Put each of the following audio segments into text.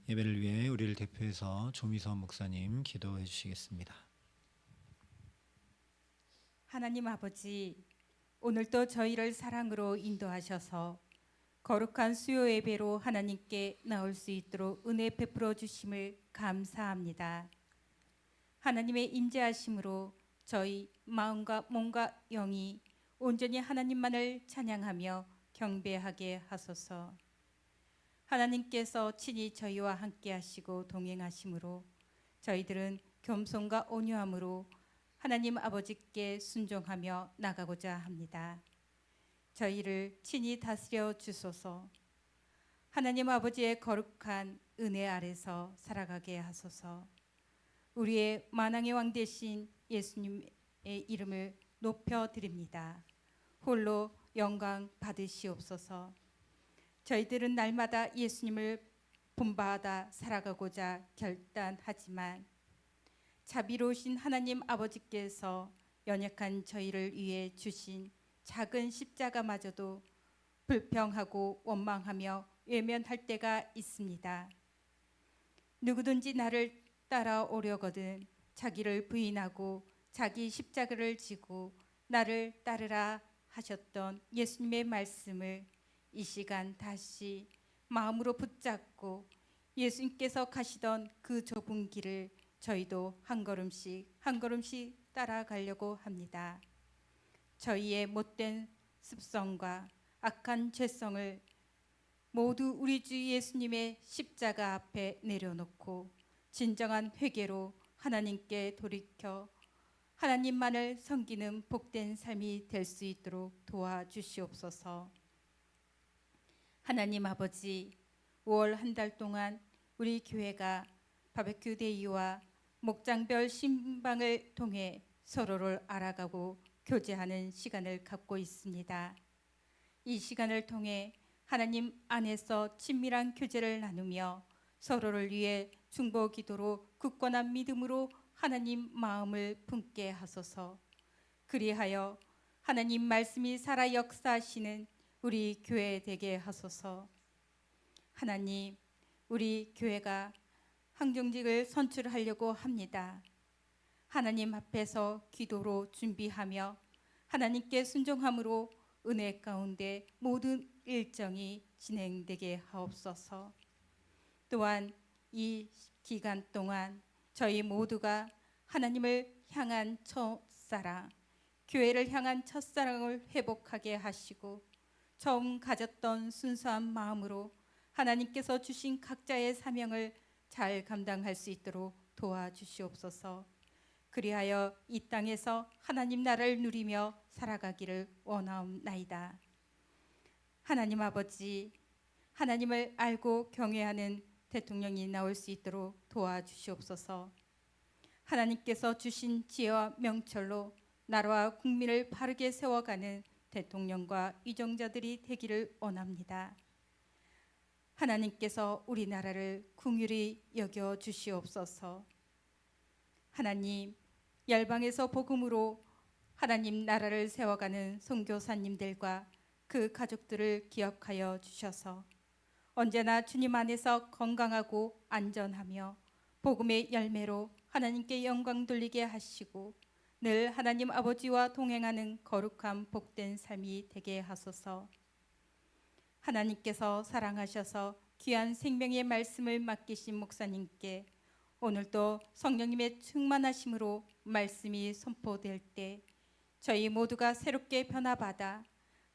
예배를 위해 우리를 대표해서 조미서 목사님 기도해 주시겠습니다. 하나님 아버지, 오늘도 저희를 사랑으로 인도하셔서 거룩한 수요 예배로 하나님께 나올 수 있도록 은혜 베풀어 주심을 감사합니다. 하나님의 임재하심으로 저희 마음과 몸과 영이 온전히 하나님만을 찬양하며 경배하게 하소서. 하나님께서 친히 저희와 함께 하시고 동행하심으로 저희들은 겸손과 온유함으로 하나님 아버지께 순종하며 나가고자 합니다. 저희를 친히 다스려 주소서. 하나님 아버지의 거룩한 은혜 아래서 살아가게 하소서. 우리의 만왕의 왕 되신 예수님의 이름을 높여 드립니다. 홀로 영광 받으시옵소서. 저희들은 날마다 예수님을 본받아 살아가고자 결단하지만 자비로우신 하나님 아버지께서 연약한 저희를 위해 주신 작은 십자가마저도 불평하고 원망하며 외면할 때가 있습니다. 누구든지 나를 따라오려거든 자기를 부인하고 자기 십자가를 지고 나를 따르라 하셨던 예수님의 말씀을 이 시간 다시 마음으로 붙잡고 예수님께서 가시던 그 좁은 길을 저희도 한 걸음씩 한 걸음씩 따라가려고 합니다. 저희의 못된 습성과 악한 죄성을 모두 우리 주 예수님의 십자가 앞에 내려놓고 진정한 회개로 하나님께 돌이켜 하나님만을 섬기는 복된 삶이 될 수 있도록 도와주시옵소서. 하나님 아버지, 5월 한 달 동안 우리 교회가 바베큐 데이와 목장별 신방을 통해 서로를 알아가고 교제하는 시간을 갖고 있습니다. 이 시간을 통해 하나님 안에서 친밀한 교제를 나누며 서로를 위해 중보 기도로 굳건한 믿음으로 하나님 마음을 품게 하소서. 그리하여 하나님 말씀이 살아 역사하시는 우리 교회 되게 하소서. 하나님, 우리 교회가 항정직을 선출하려고 합니다. 하나님 앞에서 기도로 준비하며 하나님께 순종함으로 은혜 가운데 모든 일정이 진행되게 하옵소서. 또한 이 기간 동안 저희 모두가 하나님을 향한 첫사랑, 교회를 향한 첫사랑을 회복하게 하시고 처음 가졌던 순수한 마음으로 하나님께서 주신 각자의 사명을 잘 감당할 수 있도록 도와주시옵소서. 그리하여 이 땅에서 하나님 나라를 누리며 살아가기를 원하옵나이다. 하나님 아버지, 하나님을 알고 경외하는 대통령이 나올 수 있도록 도와주시옵소서. 하나님께서 주신 지혜와 명철로 나라와 국민을 바르게 세워가는 대통령과 위정자들이 되기를 원합니다. 하나님께서 우리나라를 긍휼히 여겨 주시옵소서. 하나님, 열방에서 복음으로 하나님 나라를 세워가는 선교사님들과 그 가족들을 기억하여 주셔서 언제나 주님 안에서 건강하고 안전하며 복음의 열매로 하나님께 영광 돌리게 하시고 늘 하나님 아버지와 동행하는 거룩한 복된 삶이 되게 하소서. 하나님께서 사랑하셔서 귀한 생명의 말씀을 맡기신 목사님께 오늘도 성령님의 충만하심으로 말씀이 선포될 때 저희 모두가 새롭게 변화받아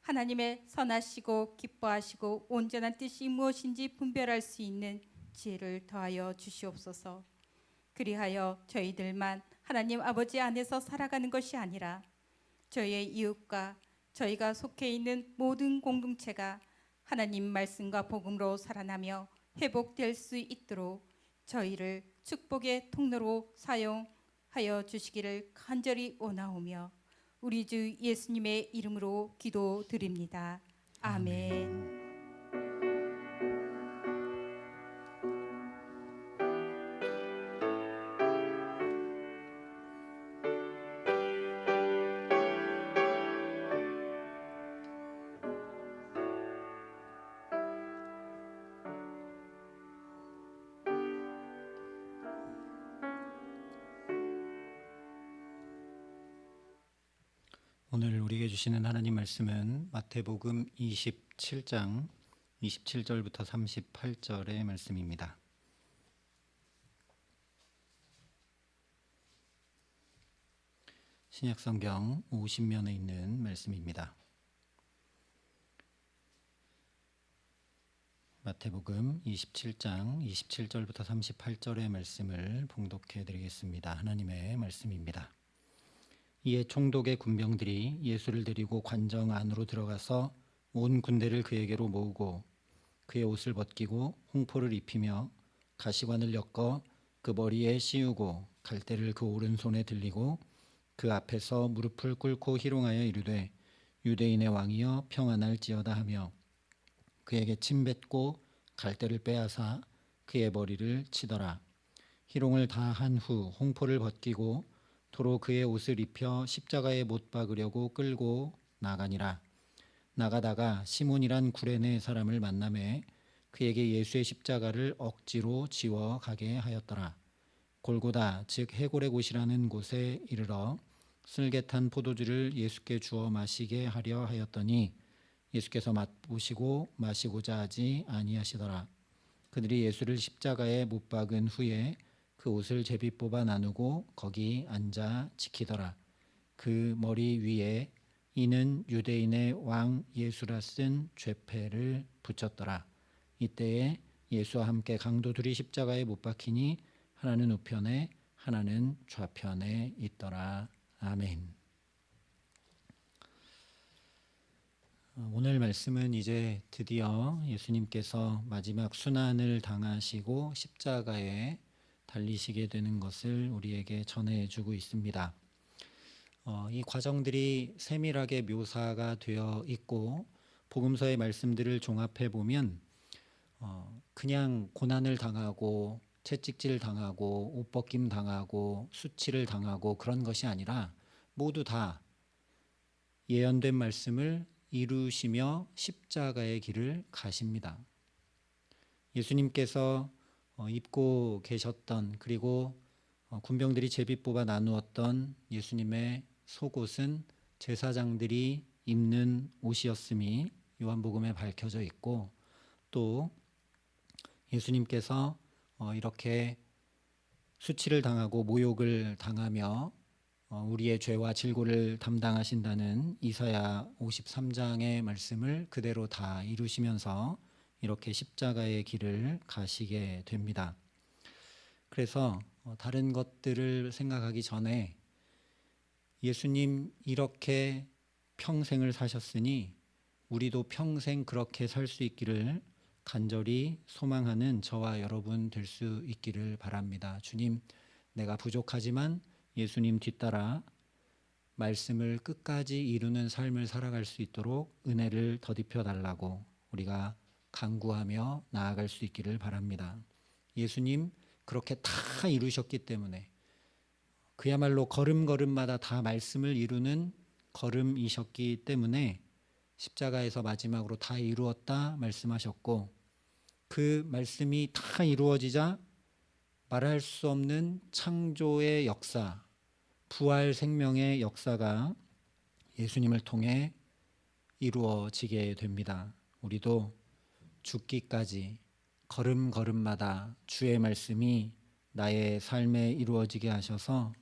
하나님의 선하시고 기뻐하시고 온전한 뜻이 무엇인지 분별할 수 있는 지혜를 더하여 주시옵소서. 그리하여 저희들만 하나님 아버지 안에서 살아가는 것이 아니라 저희의 이웃과 저희가 속해 있는 모든 공동체가 하나님 말씀과 복음으로 살아나며 회복될 수 있도록 저희를 축복의 통로로 사용하여 주시기를 간절히 원하오며 우리 주 예수님의 이름으로 기도드립니다. 아멘. 오늘 우리에게 주시는 하나님 말씀은 마태복음 27장 27절부터 38절의 말씀입니다. 신약성경 50면에 있는 말씀입니다. 마태복음 27장 27절부터 38절의 말씀을 봉독해 드리겠습니다. 하나님의 말씀입니다. 이에 총독의 군병들이 예수를 데리고 관정 안으로 들어가서 온 군대를 그에게로 모으고 그의 옷을 벗기고 홍포를 입히며 가시관을 엮어 그 머리에 씌우고 갈대를 그 오른손에 들리고 그 앞에서 무릎을 꿇고 희롱하여 이르되 유대인의 왕이여 평안할지어다 하며 그에게 침 뱉고 갈대를 빼앗아 그의 머리를 치더라. 희롱을 다 한 후 홍포를 벗기고 도로 그의 옷을 입혀 십자가에 못 박으려고 끌고 나가니라. 나가다가 시몬이란 구레네 사람을 만나매 그에게 예수의 십자가를 억지로 지워 가게 하였더라. 골고다 즉 해골의 곳이라는 곳에 이르러 슬개탄 포도주를 예수께 주어 마시게 하려 하였더니 예수께서 맛보시고 마시고자 하지 아니하시더라. 그들이 예수를 십자가에 못 박은 후에 그 옷을 제비 뽑아 나누고 거기 앉아 지키더라. 그 머리 위에 이는 유대인의 왕 예수라 쓴 죄패를 붙였더라. 이때에 예수와 함께 강도 둘이 십자가에 못 박히니 하나는 우편에 하나는 좌편에 있더라. 아멘. 오늘 말씀은 이제 드디어 예수님께서 마지막 순환을 당하시고 십자가에 달리시게 되는 것을 우리에게 전해주고 있습니다. 이 과정들이 세밀하게 묘사가 되어 있고 복음서의 말씀들을 종합해 보면 그냥 고난을 당하고 채찍질 당하고 옷벗김 당하고 수치를 당하고 그런 것이 아니라 모두 다 예언된 말씀을 이루시며 십자가의 길을 가십니다. 예수님께서 입고 계셨던 그리고 군병들이 제비 뽑아 나누었던 예수님의 속옷은 제사장들이 입는 옷이었음이 요한복음에 밝혀져 있고 또 예수님께서 이렇게 수치를 당하고 모욕을 당하며 우리의 죄와 질고를 담당하신다는 이사야 53장의 말씀을 그대로 다 이루시면서 이렇게 십자가의 길을 가시게 됩니다. 그래서 다른 것들을 생각하기 전에 예수님 이렇게 평생을 사셨으니 우리도 평생 그렇게 살 수 있기를 간절히 소망하는 저와 여러분 될 수 있기를 바랍니다. 주님, 내가 부족하지만 예수님 뒤따라 말씀을 끝까지 이루는 삶을 살아갈 수 있도록 은혜를 더디펴 달라고 우리가 간구하며 나아갈 수 있기를 바랍니다. 예수님 그렇게 다 이루셨기 때문에 그야말로 걸음걸음마다 다 말씀을 이루는 걸음이셨기 때문에 십자가에서 마지막으로 다 이루었다 말씀하셨고 그 말씀이 다 이루어지자 말할 수 없는 창조의 역사, 부활 생명의 역사가 예수님을 통해 이루어지게 됩니다. 우리도 죽기까지 걸음걸음마다 주의 말씀이 나의 삶에 이루어지게 하셔서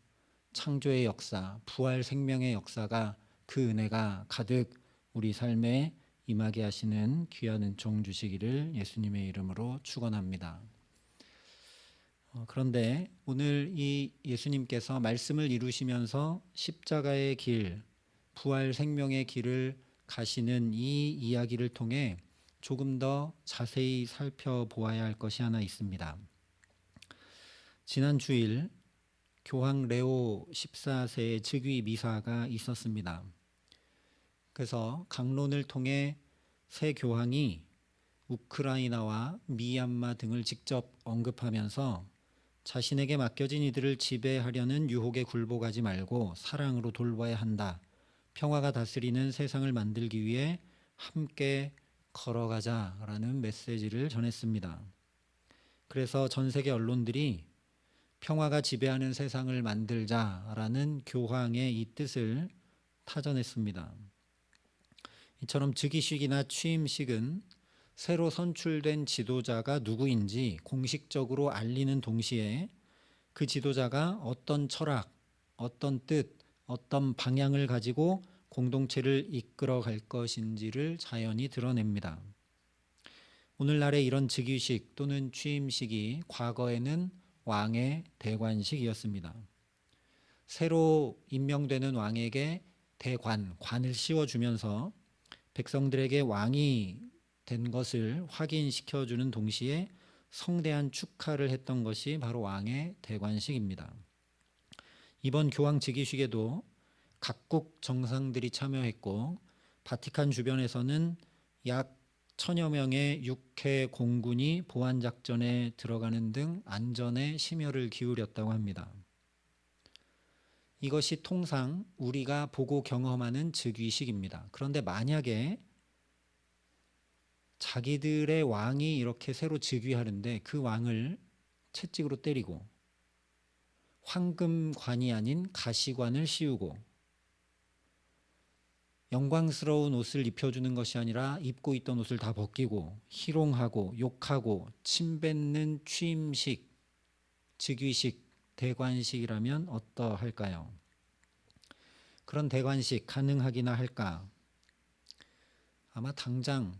창조의 역사, 부활 생명의 역사가 그 은혜가 가득 우리 삶에 임하게 하시는 귀한 은총 주시기를 예수님의 이름으로 축원합니다. 그런데 오늘 이 예수님께서 말씀을 이루시면서 십자가의 길, 부활 생명의 길을 가시는 이 이야기를 통해 조금 더 자세히 살펴보아야 할 것이 하나 있습니다. 지난 주일 교황 레오 14세의 즉위 미사가 있었습니다. 그래서 강론을 통해 새 교황이 우크라이나와 미얀마 등을 직접 언급하면서 자신에게 맡겨진 이들을 지배하려는 유혹에 굴복하지 말고 사랑으로 돌봐야 한다. 평화가 다스리는 세상을 만들기 위해 함께 걸어가자라는 메시지를 전했습니다. 그래서 전 세계 언론들이 평화가 지배하는 세상을 만들자라는 교황의 이 뜻을 타전했습니다. 이처럼 즉위식이나 취임식은 새로 선출된 지도자가 누구인지 공식적으로 알리는 동시에 그 지도자가 어떤 철학, 어떤 뜻, 어떤 방향을 가지고 공동체를 이끌어 갈 것인지를 자연히 드러냅니다. 오늘날의 이런 즉위식 또는 취임식이 과거에는 왕의 대관식이었습니다. 새로 임명되는 왕에게 관을 씌워주면서 백성들에게 왕이 된 것을 확인시켜주는 동시에 성대한 축하를 했던 것이 바로 왕의 대관식입니다. 이번 교황 즉위식에도 각국 정상들이 참여했고 바티칸 주변에서는 약 1000여 명의 육해 공군이 보안작전에 들어가는 등 안전에 심혈을 기울였다고 합니다. 이것이 통상 우리가 보고 경험하는 즉위식입니다. 그런데 만약에 자기들의 왕이 이렇게 새로 즉위하는데 그 왕을 채찍으로 때리고 황금관이 아닌 가시관을 씌우고 영광스러운 옷을 입혀주는 것이 아니라 입고 있던 옷을 다 벗기고 희롱하고 욕하고 침뱉는 취임식, 즉위식, 대관식이라면 어떠할까요? 그런 대관식 가능하기나 할까? 아마 당장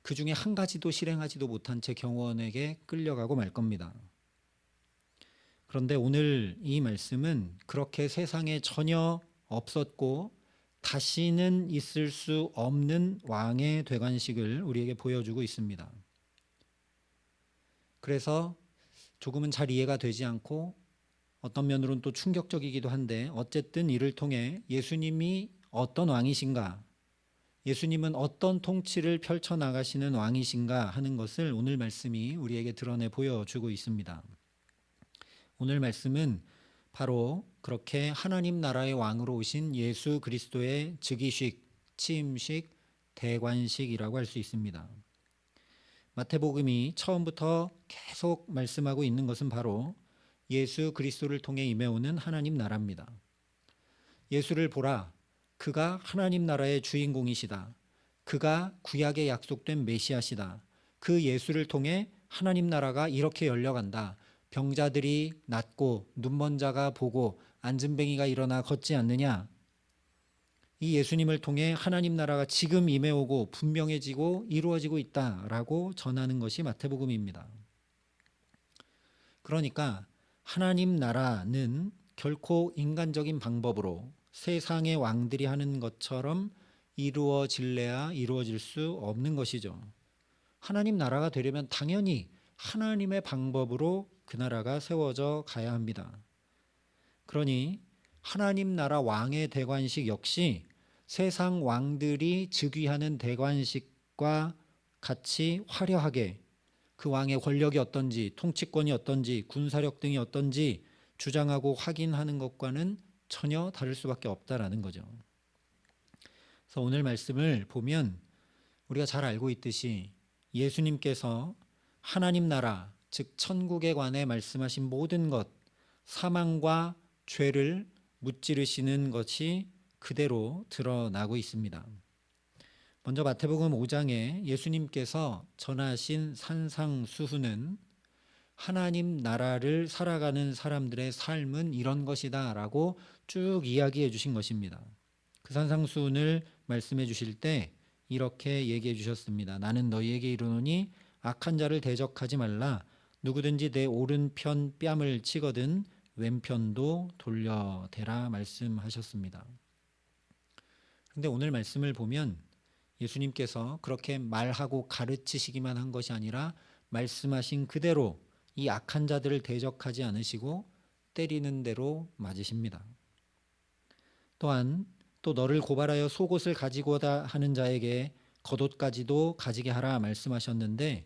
그 중에 한 가지도 실행하지도 못한 채 경호원에게 끌려가고 말 겁니다. 그런데 오늘 이 말씀은 그렇게 세상에 전혀 없었고 다시는 있을 수 없는 왕의 대관식을 우리에게 보여주고 있습니다. 그래서 조금은 잘 이해가 되지 않고 어떤 면으로는 또 충격적이기도 한데 어쨌든 이를 통해 예수님이 어떤 왕이신가, 예수님은 어떤 통치를 펼쳐나가시는 왕이신가 하는 것을 오늘 말씀이 우리에게 드러내 보여주고 있습니다. 오늘 말씀은 바로 그렇게 하나님 나라의 왕으로 오신 예수 그리스도의 즉위식, 취임식, 대관식이라고 할 수 있습니다. 마태복음이 처음부터 계속 말씀하고 있는 것은 바로 예수 그리스도를 통해 임해오는 하나님 나라입니다. 예수를 보라, 그가 하나님 나라의 주인공이시다. 그가 구약에 약속된 메시아시다. 그 예수를 통해 하나님 나라가 이렇게 열려간다. 병자들이 낫고 눈먼 자가 보고 안진뱅이가 일어나 걷지 않느냐. 이 예수님을 통해 하나님 나라가 지금 임해오고 분명해지고 이루어지고 있다라고 전하는 것이 마태복음입니다. 그러니까 하나님 나라는 결코 인간적인 방법으로 세상의 왕들이 하는 것처럼 이루어질래야 이루어질 수 없는 것이죠. 하나님 나라가 되려면 당연히 하나님의 방법으로 그 나라가 세워져 가야 합니다. 그러니 하나님 나라 왕의 대관식 역시 세상 왕들이 즉위하는 대관식과 같이 화려하게 그 왕의 권력이 어떤지, 통치권이 어떤지, 군사력 등이 어떤지 주장하고 확인하는 것과는 전혀 다를 수밖에 없다라는 거죠. 그래서 오늘 말씀을 보면 우리가 잘 알고 있듯이 예수님께서 하나님 나라, 즉 천국에 관해 말씀하신 모든 것, 사망과 죄를 무찌르시는 것이 그대로 드러나고 있습니다. 먼저 마태복음 5장에 예수님께서 전하신 산상수훈은 하나님 나라를 살아가는 사람들의 삶은 이런 것이다 라고 쭉 이야기해 주신 것입니다. 그 산상수훈을 말씀해 주실 때 이렇게 얘기해 주셨습니다. 나는 너희에게 이르노니 악한 자를 대적하지 말라. 누구든지 내 오른편 뺨을 치거든 왼편도 돌려대라 말씀하셨습니다. 그런데 오늘 말씀을 보면 예수님께서 그렇게 말하고 가르치시기만 한 것이 아니라 말씀하신 그대로 이 악한 자들을 대적하지 않으시고 때리는 대로 맞으십니다. 또한 또 너를 고발하여 속옷을 가지고다 하는 자에게 겉옷까지도 가지게 하라 말씀하셨는데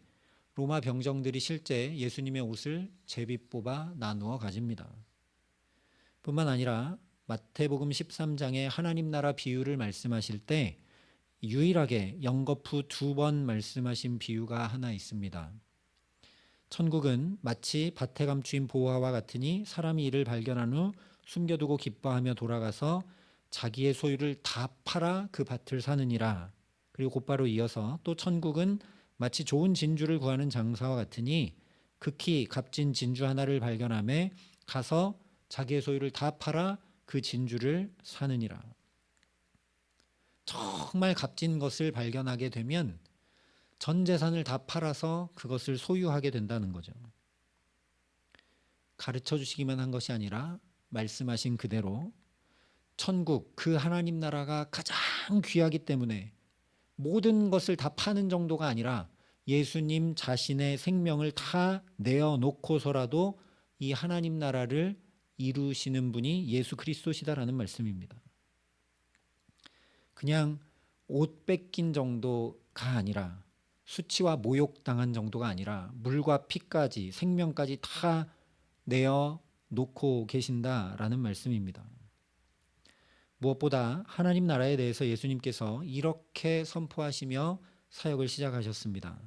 로마 병정들이 실제 예수님의 옷을 제비 뽑아 나누어 가집니다. 뿐만 아니라 마태복음 13장에 하나님 나라 비유를 말씀하실 때 유일하게 연거푸 2번 말씀하신 비유가 하나 있습니다. 천국은 마치 밭에 감추인 보화와 같으니 사람이 이를 발견한 후 숨겨두고 기뻐하며 돌아가서 자기의 소유를 다 팔아 그 밭을 사느니라. 그리고 곧바로 이어서 또 천국은 마치 좋은 진주를 구하는 장사와 같으니 극히 값진 진주 하나를 발견하매 가서 자기의 소유를 다 팔아 그 진주를 사느니라. 정말 값진 것을 발견하게 되면 전 재산을 다 팔아서 그것을 소유하게 된다는 거죠. 가르쳐 주시기만 한 것이 아니라 말씀하신 그대로 천국, 그 하나님 나라가 가장 귀하기 때문에 모든 것을 다 파는 정도가 아니라 예수님 자신의 생명을 다 내어놓고서라도 이 하나님 나라를 이루시는 분이 예수 그리스도시다라는 말씀입니다. 그냥 옷 뺏긴 정도가 아니라, 수치와 모욕당한 정도가 아니라 물과 피까지, 생명까지 다 내어놓고 계신다라는 말씀입니다. 무엇보다 하나님 나라에 대해서 예수님께서 이렇게 선포하시며 사역을 시작하셨습니다.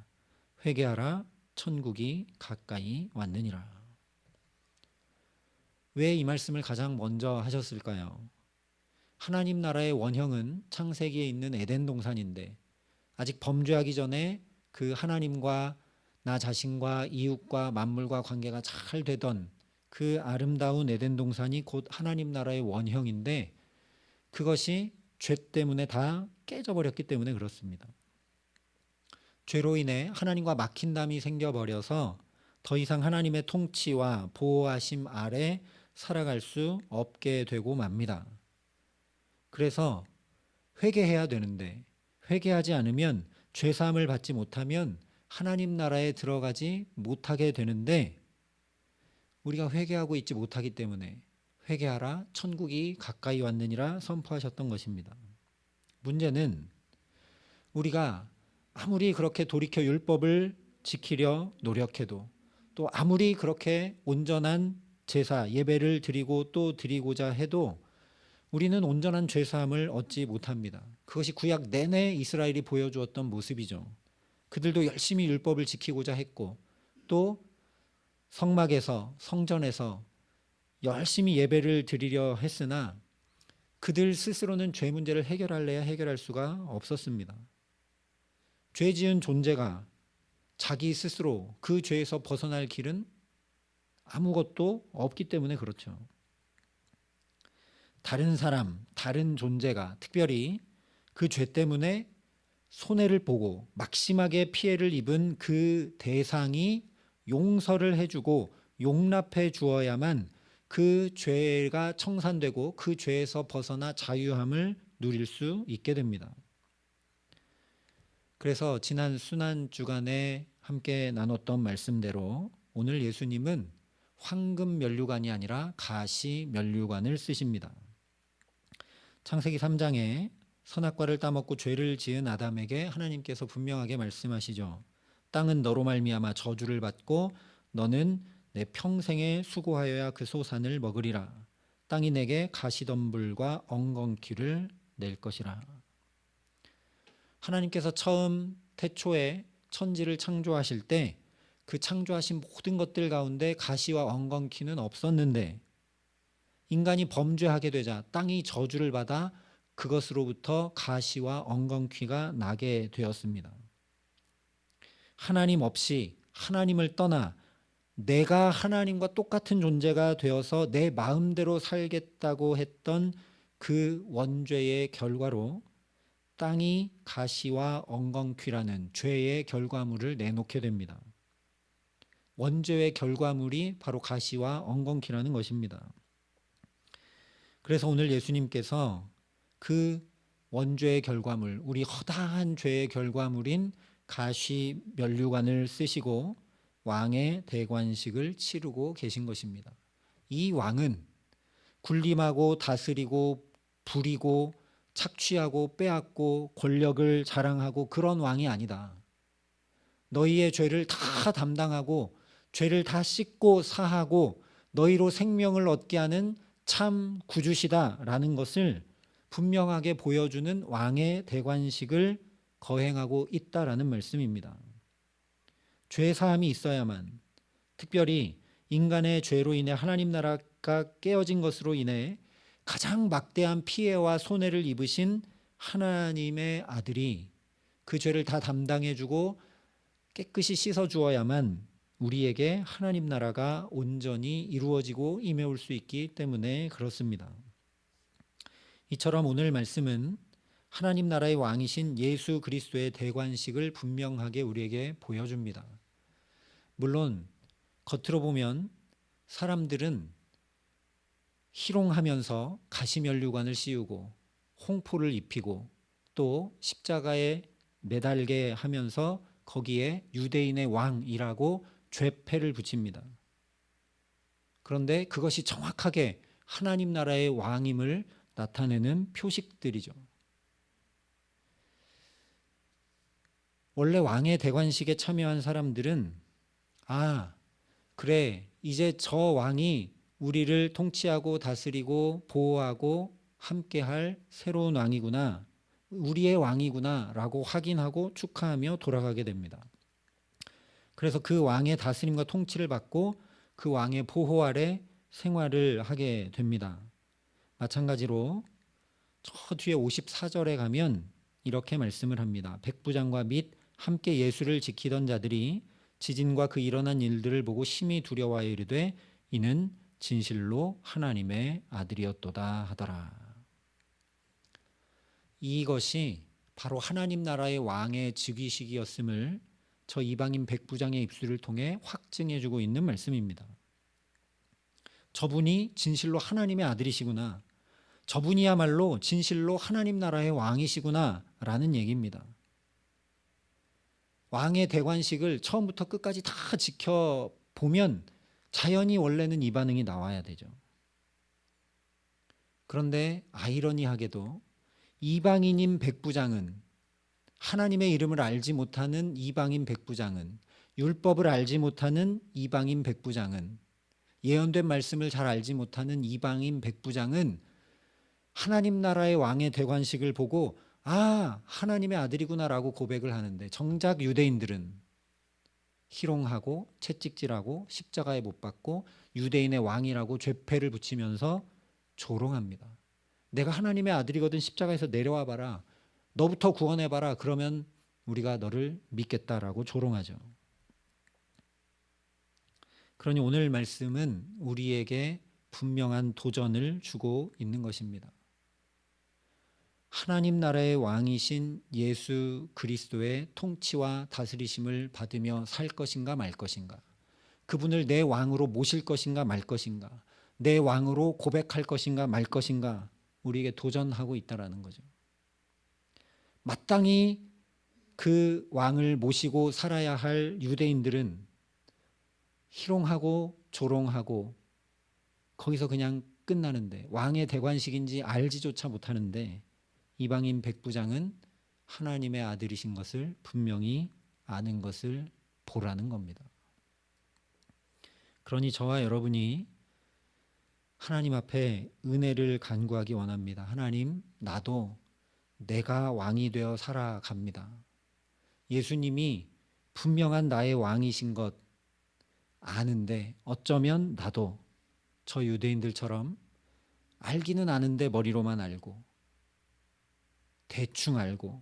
회개하라, 천국이 가까이 왔느니라. 왜 이 말씀을 가장 먼저 하셨을까요? 하나님 나라의 원형은 창세기에 있는 에덴 동산인데 아직 범죄하기 전에 그 하나님과 나 자신과 이웃과 만물과 관계가 잘 되던 그 아름다운 에덴 동산이 곧 하나님 나라의 원형인데 그것이 죄 때문에 다 깨져버렸기 때문에 그렇습니다. 죄로 인해 하나님과 막힌담이 생겨버려서 더 이상 하나님의 통치와 보호하심 아래 살아갈 수 없게 되고 맙니다. 그래서 회개해야 되는데 회개하지 않으면 죄사함을 받지 못하면 하나님 나라에 들어가지 못하게 되는데 우리가 회개하고 있지 못하기 때문에 회개하라, 천국이 가까이 왔느니라 선포하셨던 것입니다. 문제는 우리가 아무리 그렇게 돌이켜 율법을 지키려 노력해도 또 아무리 그렇게 온전한 제사, 예배를 드리고 또 드리고자 해도 우리는 온전한 죄사함을 얻지 못합니다. 그것이 구약 내내 이스라엘이 보여주었던 모습이죠. 그들도 열심히 율법을 지키고자 했고 또 성막에서, 성전에서 열심히 예배를 드리려 했으나 그들 스스로는 죄 문제를 해결할래야 해결할 수가 없었습니다. 죄 지은 존재가 자기 스스로 그 죄에서 벗어날 길은 아무것도 없기 때문에 그렇죠. 다른 사람, 다른 존재가 특별히 그 죄 때문에 손해를 보고 막심하게 피해를 입은 그 대상이 용서를 해주고 용납해 주어야만 그 죄가 청산되고 그 죄에서 벗어나 자유함을 누릴 수 있게 됩니다. 그래서 지난 순환 주간에 함께 나눴던 말씀대로 오늘 예수님은 황금 면류관이 아니라 가시 면류관을 쓰십니다. 창세기 3장에 선악과를 따먹고 죄를 지은 아담에게 하나님께서 분명하게 말씀하시죠. 땅은 너로 말미암아 저주를 받고 너는 내 평생에 수고하여야 그 소산을 먹으리라. 땅이 내게 가시덤불과 엉겅퀴를 낼 것이라. 하나님께서 처음 태초에 천지를 창조하실 때 그 창조하신 모든 것들 가운데 가시와 엉겅퀴는 없었는데 인간이 범죄하게 되자 땅이 저주를 받아 그것으로부터 가시와 엉겅퀴가 나게 되었습니다. 하나님 없이 하나님을 떠나 내가 하나님과 똑같은 존재가 되어서 내 마음대로 살겠다고 했던 그 원죄의 결과로 땅이 가시와 엉겅퀴라는 죄의 결과물을 내놓게 됩니다. 원죄의 결과물이 바로 가시와 엉겅퀴라는 것입니다. 그래서 오늘 예수님께서 그 원죄의 결과물, 우리 허다한 죄의 결과물인 가시 면류관을 쓰시고 왕의 대관식을 치르고 계신 것입니다. 이 왕은 군림하고 다스리고 부리고 착취하고 빼앗고 권력을 자랑하고 그런 왕이 아니다. 너희의 죄를 다 담당하고 죄를 다 씻고 사하고 너희로 생명을 얻게 하는 참 구주시다라는 것을 분명하게 보여주는 왕의 대관식을 거행하고 있다라는 말씀입니다. 죄 사함이 있어야만, 특별히 인간의 죄로 인해 하나님 나라가 깨어진 것으로 인해 가장 막대한 피해와 손해를 입으신 하나님의 아들이 그 죄를 다 담당해주고 깨끗이 씻어주어야만 우리에게 하나님 나라가 온전히 이루어지고 임해올 수 있기 때문에 그렇습니다. 이처럼 오늘 말씀은 하나님 나라의 왕이신 예수 그리스도의 대관식을 분명하게 우리에게 보여줍니다. 물론 겉으로 보면 사람들은 희롱하면서 가시면류관을 씌우고 홍포를 입히고 또 십자가에 매달게 하면서 거기에 유대인의 왕이라고 죄패를 붙입니다. 그런데 그것이 정확하게 하나님 나라의 왕임을 나타내는 표식들이죠. 원래 왕의 대관식에 참여한 사람들은 그래, 이제 저 왕이 우리를 통치하고 다스리고 보호하고 함께할 새로운 왕이구나, 우리의 왕이구나 라고 확인하고 축하하며 돌아가게 됩니다. 그래서 그 왕의 다스림과 통치를 받고 그 왕의 보호 아래 생활을 하게 됩니다. 마찬가지로 저 뒤에 54절에 가면 이렇게 말씀을 합니다. 백부장과 및 함께 예수를 지키던 자들이 지진과 그 일어난 일들을 보고 심히 두려워하여 이르되 이는 진실로 하나님의 아들이었도다 하더라. 이것이 바로 하나님 나라의 왕의 즉위식이었음을 저 이방인 백부장의 입술을 통해 확증해주고 있는 말씀입니다. 저분이 진실로 하나님의 아들이시구나, 저분이야말로 진실로 하나님 나라의 왕이시구나 라는 얘기입니다. 왕의 대관식을 처음부터 끝까지 다 지켜보면 자연히 원래는 이 반응이 나와야 되죠. 그런데 아이러니하게도 이방인인 백부장은, 하나님의 이름을 알지 못하는 이방인 백부장은, 율법을 알지 못하는 이방인 백부장은, 예언된 말씀을 잘 알지 못하는 이방인 백부장은 하나님 나라의 왕의 대관식을 보고 하나님의 아들이구나라고 고백을 하는데, 정작 유대인들은 희롱하고 채찍질하고 십자가에 못 박고 유대인의 왕이라고 죄패를 붙이면서 조롱합니다. 내가 하나님의 아들이거든 십자가에서 내려와 봐라, 너부터 구원해 봐라, 그러면 우리가 너를 믿겠다라고 조롱하죠. 그러니 오늘 말씀은 우리에게 분명한 도전을 주고 있는 것입니다. 하나님 나라의 왕이신 예수 그리스도의 통치와 다스리심을 받으며 살 것인가 말 것인가, 그분을 내 왕으로 모실 것인가 말 것인가, 내 왕으로 고백할 것인가 말 것인가, 우리에게 도전하고 있다라는 거죠. 마땅히 그 왕을 모시고 살아야 할 유대인들은 희롱하고 조롱하고 거기서 그냥 끝나는데, 왕의 대관식인지 알지조차 못하는데, 이방인 백부장은 하나님의 아들이신 것을 분명히 아는 것을 보라는 겁니다. 그러니 저와 여러분이 하나님 앞에 은혜를 간구하기 원합니다. 하나님, 나도 내가 왕이 되어 살아갑니다. 예수님이 분명한 나의 왕이신 것 아는데 어쩌면 나도 저 유대인들처럼 알기는 아는데 머리로만 알고 대충 알고,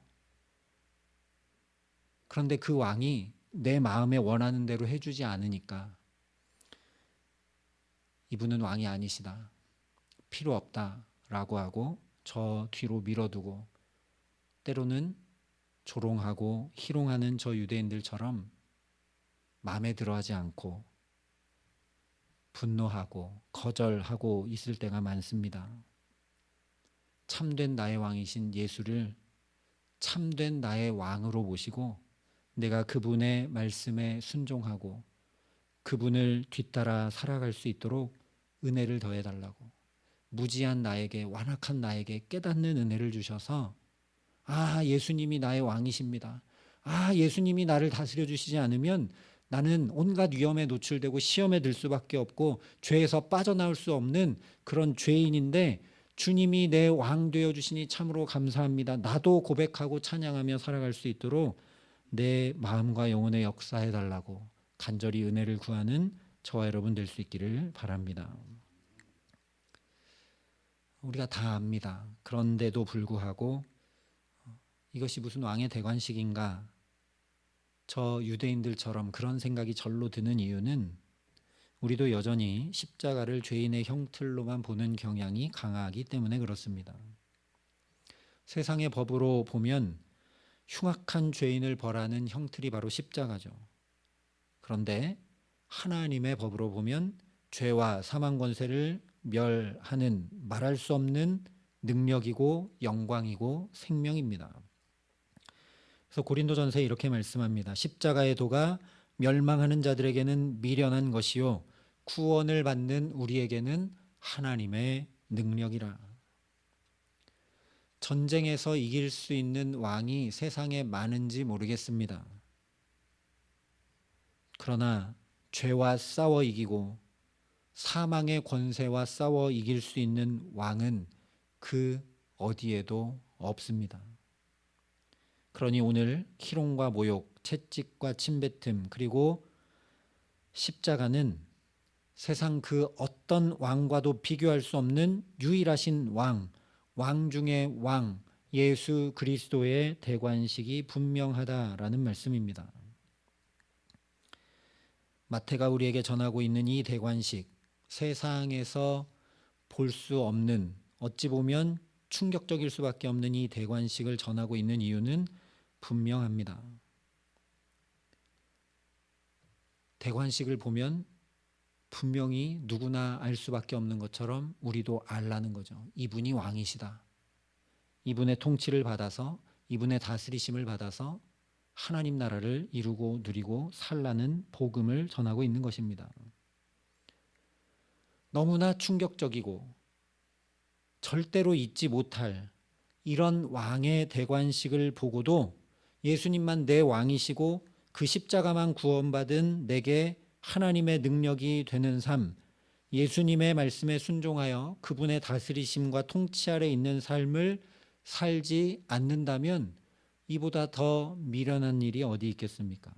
그런데 그 왕이 내 마음에 원하는 대로 해주지 않으니까 이분은 왕이 아니시다, 필요 없다라고 하고 저 뒤로 밀어두고 때로는 조롱하고 희롱하는 저 유대인들처럼 마음에 들어하지 않고 분노하고 거절하고 있을 때가 많습니다. 참된 나의 왕이신 예수를 참된 나의 왕으로 모시고 내가 그분의 말씀에 순종하고 그분을 뒤따라 살아갈 수 있도록 은혜를 더해달라고, 무지한 나에게, 완악한 나에게 깨닫는 은혜를 주셔서 예수님이 나의 왕이십니다, 예수님이 나를 다스려 주시지 않으면 나는 온갖 위험에 노출되고 시험에 들 수밖에 없고 죄에서 빠져나올 수 없는 그런 죄인인데 주님이 내 왕 되어 주시니 참으로 감사합니다, 나도 고백하고 찬양하며 살아갈 수 있도록 내 마음과 영혼에 역사해 달라고 간절히 은혜를 구하는 저와 여러분 될 수 있기를 바랍니다. 우리가 다 압니다. 그런데도 불구하고 이것이 무슨 왕의 대관식인가? 저 유대인들처럼 그런 생각이 절로 드는 이유는 우리도 여전히 십자가를 죄인의 형틀로만 보는 경향이 강하기 때문에 그렇습니다. 세상의 법으로 보면 흉악한 죄인을 벌하는 형틀이 바로 십자가죠. 그런데 하나님의 법으로 보면 죄와 사망 권세를 멸하는 말할 수 없는 능력이고 영광이고 생명입니다. 그래서 고린도전서에 이렇게 말씀합니다. 십자가의 도가 멸망하는 자들에게는 미련한 것이요 구원을 받는 우리에게는 하나님의 능력이라. 전쟁에서 이길 수 있는 왕이 세상에 많은지 모르겠습니다. 그러나 죄와 싸워 이기고 사망의 권세와 싸워 이길 수 있는 왕은 그 어디에도 없습니다. 그러니 오늘 희롱과 모욕, 채찍과 침뱉음, 그리고 십자가는 세상 그 어떤 왕과도 비교할 수 없는 유일하신 왕, 왕 중의 왕, 예수 그리스도의 대관식이 분명하다라는 말씀입니다. 마태가 우리에게 전하고 있는 이 대관식, 세상에서 볼 수 없는, 어찌 보면 충격적일 수밖에 없는 이 대관식을 전하고 있는 이유는 분명합니다. 대관식을 보면 분명히 누구나 알 수밖에 없는 것처럼 우리도 알라는 거죠. 이분이 왕이시다. 이분의 통치를 받아서, 이분의 다스리심을 받아서 하나님 나라를 이루고 누리고 살라는 복음을 전하고 있는 것입니다. 너무나 충격적이고 절대로 잊지 못할 이런 왕의 대관식을 보고도 예수님만 내 왕이시고 그 십자가만 구원받은 내게 하나님의 능력이 되는 삶, 예수님의 말씀에 순종하여 그분의 다스리심과 통치 아래 있는 삶을 살지 않는다면 이보다 더 미련한 일이 어디 있겠습니까?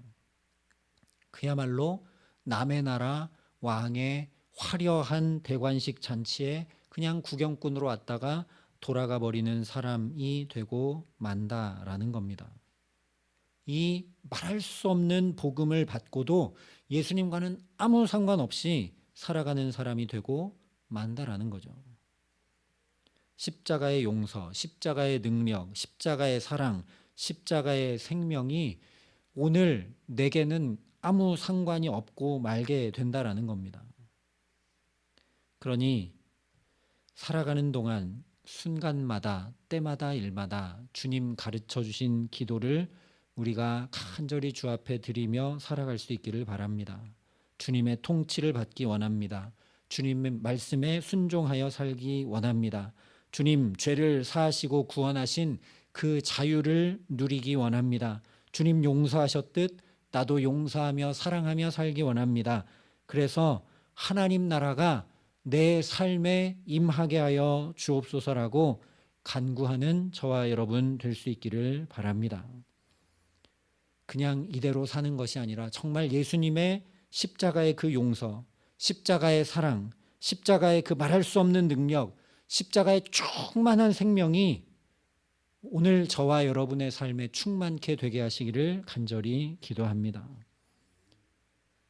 그야말로 남의 나라 왕의 화려한 대관식 잔치에 그냥 구경꾼으로 왔다가 돌아가 버리는 사람이 되고 만다라는 겁니다. 이 말할 수 없는 복음을 받고도 예수님과는 아무 상관없이 살아가는 사람이 되고 만다라는 거죠. 십자가의 용서, 십자가의 능력, 십자가의 사랑, 십자가의 생명이 오늘 내게는 아무 상관이 없고 말게 된다라는 겁니다. 그러니 살아가는 동안 순간마다 때마다 일마다 주님 가르쳐 주신 기도를 우리가 간절히 주 앞에 드리며 살아갈 수 있기를 바랍니다. 주님의 통치를 받기 원합니다. 주님의 말씀에 순종하여 살기 원합니다. 주님 죄를 사하시고 구원하신 그 자유를 누리기 원합니다. 주님 용서하셨듯 나도 용서하며 사랑하며 살기 원합니다. 그래서 하나님 나라가 내 삶에 임하게 하여 주옵소서라고 간구하는 저와 여러분 될 수 있기를 바랍니다. 그냥 이대로 사는 것이 아니라 정말 예수님의 십자가의 그 용서, 십자가의 사랑, 십자가의 그 말할 수 없는 능력, 십자가의 충만한 생명이 오늘 저와 여러분의 삶에 충만케 되게 하시기를 간절히 기도합니다.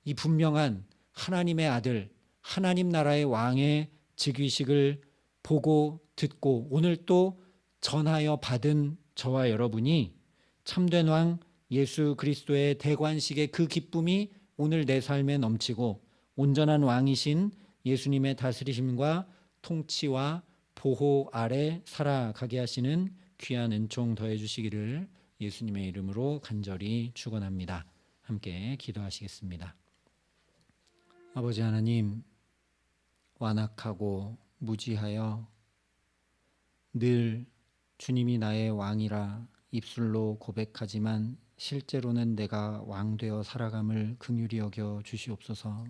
이 분명한 하나님의 아들, 하나님 나라의 왕의 즉위식을 보고 듣고 오늘 또 전하여 받은 저와 여러분이 참된 왕 예수 그리스도의 대관식의 그 기쁨이 오늘 내 삶에 넘치고 온전한 왕이신 예수님의 다스리심과 통치와 보호 아래 살아가게 하시는 귀한 은총 더해 주시기를 예수님의 이름으로 간절히 축원합니다. 함께 기도하시겠습니다. 아버지 하나님, 완악하고 무지하여 늘 주님이 나의 왕이라 입술로 고백하지만 실제로는 내가 왕되어 살아감을 긍휼히 여겨 주시옵소서.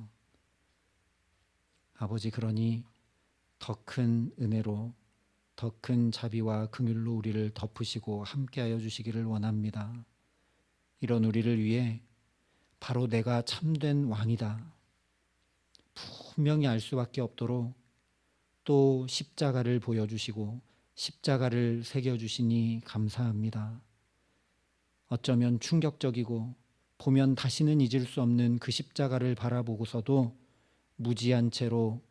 아버지, 그러니 더 큰 은혜로 더 큰 자비와 긍휼로 우리를 덮으시고 함께하여 주시기를 원합니다. 이런 우리를 위해 바로 내가 참된 왕이다 분명히 알 수밖에 없도록 또 십자가를 보여주시고 십자가를 새겨주시니 감사합니다. 어쩌면 충격적이고 보면 다시는 잊을 수 없는 그 십자가를 바라보고서도 무지한 채로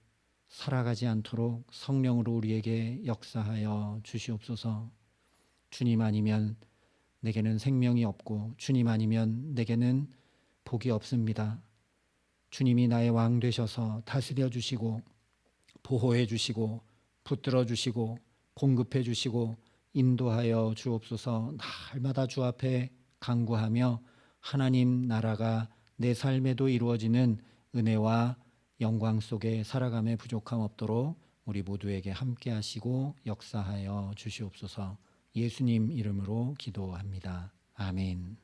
살아가지 않도록 성령으로 우리에게 역사하여 주시옵소서. 주님 아니면 내게는 생명이 없고 주님 아니면 내게는 복이 없습니다. 주님이 나의 왕 되셔서 다스려 주시고 보호해 주시고 붙들어 주시고 공급해 주시고 인도하여 주옵소서. 날마다 주 앞에 간구하며 하나님 나라가 내 삶에도 이루어지는 은혜와 영광 속에 살아감에 부족함 없도록 우리 모두에게 함께 하시고 역사하여 주시옵소서. 예수님 이름으로 기도합니다. 아멘.